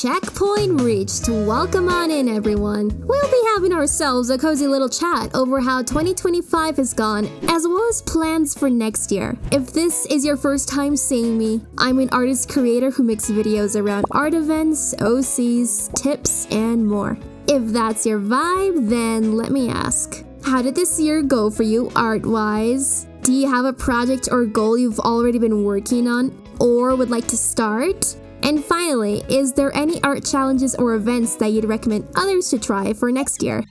Checkpoint reached. Welcome on in, everyone. We'll be having ourselves a cozy little chat over how 2025 has gone, as well as plans for next year. If this is your first time seeing me, I'm an artist creator who makes videos around art events, OCs, tips, and more. If that's your vibe, then let me ask, how did this year go for you art-wise? Do you have a project or goal you've already been working on or would like to start? And finally, is there any art challenges or events that you'd recommend others to try for next year?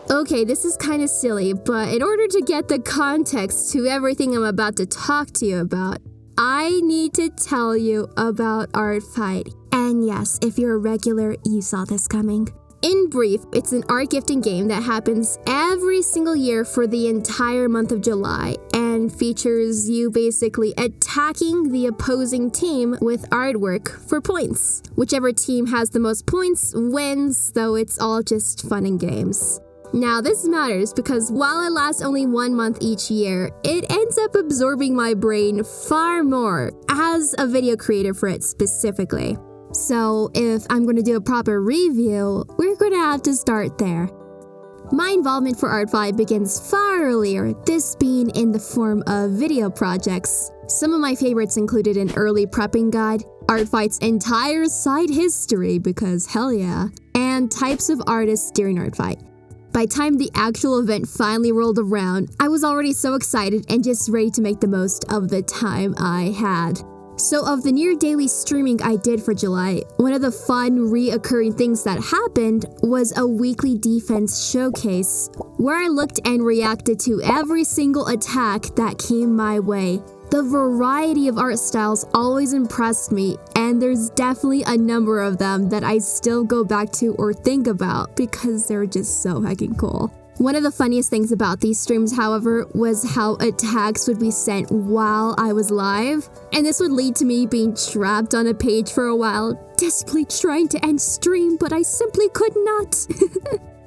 Okay, this is kind of silly, but in order to get the context to everything I'm about to talk to you about, I need to tell you about Art Fight. And yes, if you're a regular, you saw this coming. In brief, it's an art gifting game that happens every single year for the entire month of July and features you basically attacking the opposing team with artwork for points. Whichever team has the most points wins, though it's all just fun and games. Now this matters because while it lasts only 1 month each year, it ends up absorbing my brain far more as a video creator for it specifically. So if I'm going to do a proper review, we're going to have to start there. My involvement for Art Fight begins far earlier, this being in the form of video projects. Some of my favorites included an early prepping guide, Art Fight's entire site history, because hell yeah, and types of artists during Art Fight. By the time the actual event finally rolled around, I was already so excited and just ready to make the most of the time I had. So of the near daily streaming I did for July, one of the fun reoccurring things that happened was a weekly defense showcase where I looked and reacted to every single attack that came my way. The variety of art styles always impressed me, and there's definitely a number of them that I still go back to or think about because they're just so heckin' cool. One of the funniest things about these streams, however, was how attacks would be sent while I was live, and this would lead to me being trapped on a page for a while, desperately trying to end stream, but I simply could not.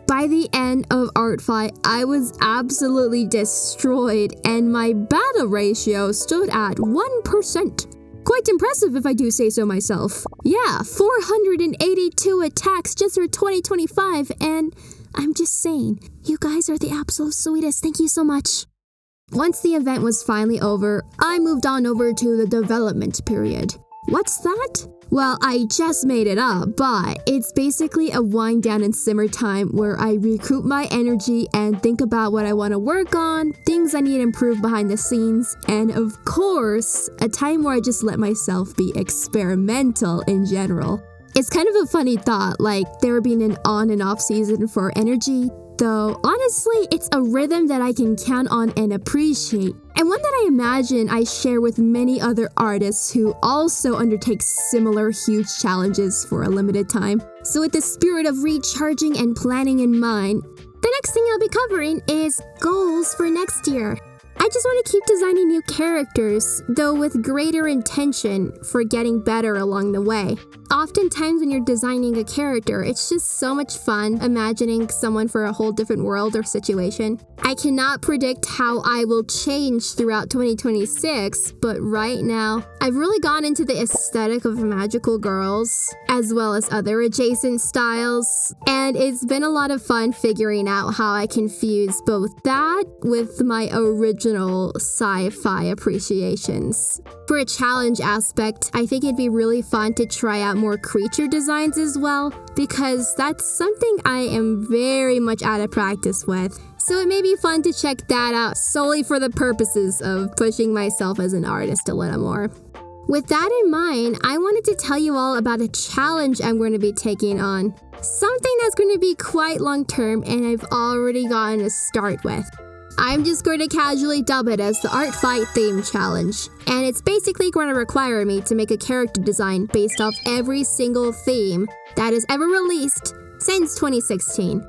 By the end of Art Fight, I was absolutely destroyed, and my battle ratio stood at 1%. Quite impressive if I do say so myself. Yeah, 482 attacks just for 2025, and I'm just saying, you guys are the absolute sweetest. Thank you so much. Once the event was finally over, I moved on over to the development period. What's that? Well, I just made it up, but it's basically a wind down and simmer time where I recoup my energy and think about what I want to work on, things I need to improve behind the scenes, and of course, a time where I just let myself be experimental in general. It's kind of a funny thought, like there being an on and off season for energy, though honestly, it's a rhythm that I can count on and appreciate, and one that I imagine I share with many other artists who also undertake similar huge challenges for a limited time. So with the spirit of recharging and planning in mind, the next thing I'll be covering is goals for next year. I just want to keep designing new characters, though with greater intention for getting better along the way. Oftentimes when you're designing a character, it's just so much fun imagining someone for a whole different world or situation. I cannot predict how I will change throughout 2026, but right now, I've really gone into the aesthetic of magical girls, as well as other adjacent styles, and it's been a lot of fun figuring out how I can fuse both that with my original sci-fi appreciations. For a challenge aspect, I think it'd be really fun to try out more creature designs as well, because that's something I am very much out of practice with. So it may be fun to check that out solely for the purposes of pushing myself as an artist a little more. With that in mind, I wanted to tell you all about a challenge I'm going to be taking on. Something that's going to be quite long term and I've already gotten a start with. I'm just going to casually dub it as the Art Fight Theme Challenge, and it's basically going to require me to make a character design based off every single theme that is ever released since 2016.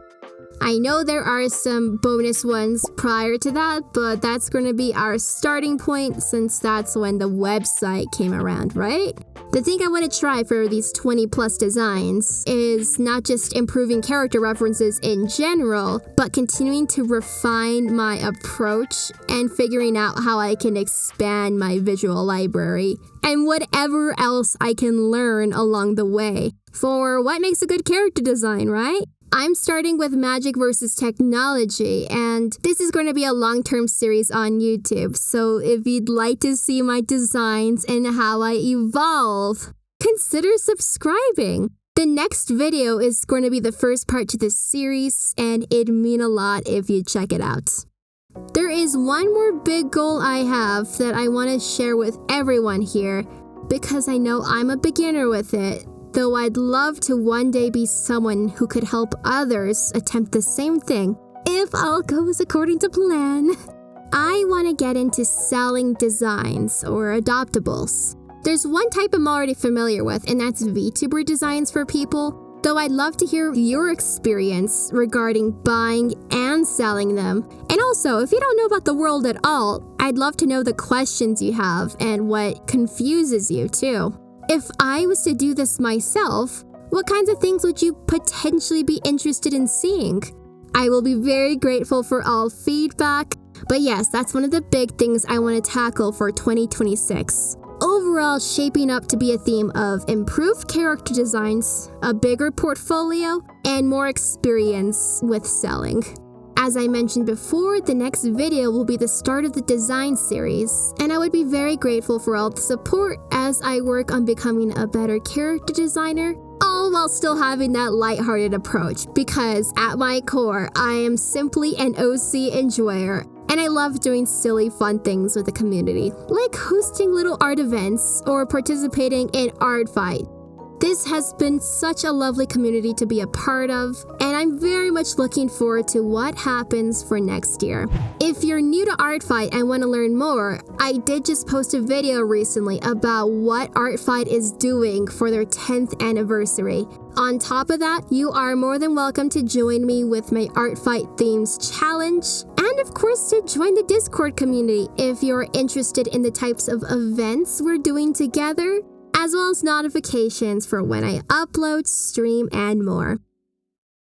I know there are some bonus ones prior to that, but that's going to be our starting point since that's when the website came around, right? The thing I want to try for these 20 plus designs is not just improving character references in general, but continuing to refine my approach and figuring out how I can expand my visual library and whatever else I can learn along the way for what makes a good character design, right? I'm starting with Magic versus Technology, and this is going to be a long-term series on YouTube, so if you'd like to see my designs and how I evolve, consider subscribing. The next video is going to be the first part to this series, and it'd mean a lot if you check it out. There is one more big goal I have that I want to share with everyone here, because I know I'm a beginner with it. Though I'd love to one day be someone who could help others attempt the same thing, if all goes according to plan. I want to get into selling designs or adoptables. There's one type I'm already familiar with, and that's VTuber designs for people, though I'd love to hear your experience regarding buying and selling them. And also, if you don't know about the world at all, I'd love to know the questions you have and what confuses you too. If I was to do this myself, what kinds of things would you potentially be interested in seeing? I will be very grateful for all feedback, but yes, that's one of the big things I want to tackle for 2026. Overall, shaping up to be a theme of improved character designs, a bigger portfolio, and more experience with selling. As I mentioned before, the next video will be the start of the design series, and I would be very grateful for all the support as I work on becoming a better character designer, all while still having that lighthearted approach, because at my core, I am simply an OC enjoyer, and I love doing silly fun things with the community, like hosting little art events or participating in Art Fight. This has been such a lovely community to be a part of, and I'm very much looking forward to what happens for next year. If you're new to Art Fight and want to learn more, I did just post a video recently about what Art Fight is doing for their 10th anniversary. On top of that, you are more than welcome to join me with my Art Fight Themes Challenge, and of course to join the Discord community if you're interested in the types of events we're doing together, as well as notifications for when I upload, stream, and more.